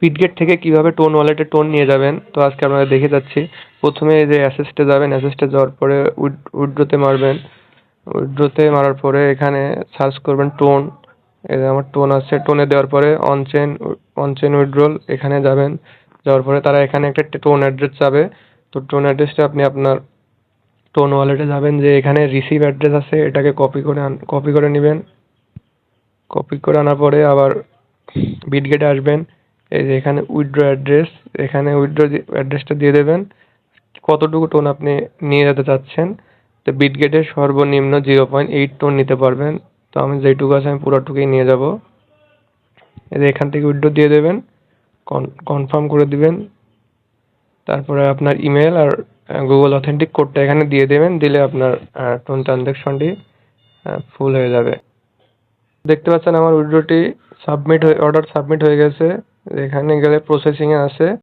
Bitget থেকে কিভাবে tone ওয়ালেটে টোন নিয়ে যাবেন, তো আজকে আপনাদের দেখে যাচ্ছি। প্রথমে এই যে অ্যাসেস্টে যাবেন, অ্যাসেস্টে যাওয়ার পরে উইথড্রোতে মারবেন। উইথড্রোতে মারার পরে এখানে সার্চ করবেন টোন। এই যে আমার টোন আছে, টোনে দেওয়ার পরে অন চেইন উইথড্রল এখানে যাবেন। যাওয়ার পরে তারা এখানে একটা টোন অ্যাড্রেস চাবে। তো টোন অ্যাড্রেসটা আপনি আপনার টোন ওয়ালেটে যাবেন, যে এখানে রিসিভ অ্যাড্রেস আছে এটাকে কপি করে নেবেন। কপি করে আনার পরে আবার বিটগেটে আসবেন। এই যে এখানে উইথড্র অ্যাড্রেস, এখানে উইথড্র অ্যাড্রেসটা দিয়ে দেবেন, কতটুকু টোন আপনি নিয়ে যেতে চাচ্ছেন। তো বিটগেটের সর্বনিম্ন 0.8 টোন নিতে পারবেন। তো আমি যেইটুকু আছে আমি পুরোটুকুই নিয়ে যাব। এই যে এখান থেকে উইথড্র দিয়ে দেবেন, কনফার্ম করে দিবেন। তারপরে আপনার ইমেল আর গুগল অথেন্টিক কোডটা এখানে দিয়ে দেবেন, দিলে আপনার টোন ট্রানজ্যাকশনটি ফুল হয়ে যাবে। দেখতে পাচ্ছেন আমার উইথড্রটি অর্ডার সাবমিট হয়ে গেছে। এখানে গেলে প্রসেসিংয়ে আছে।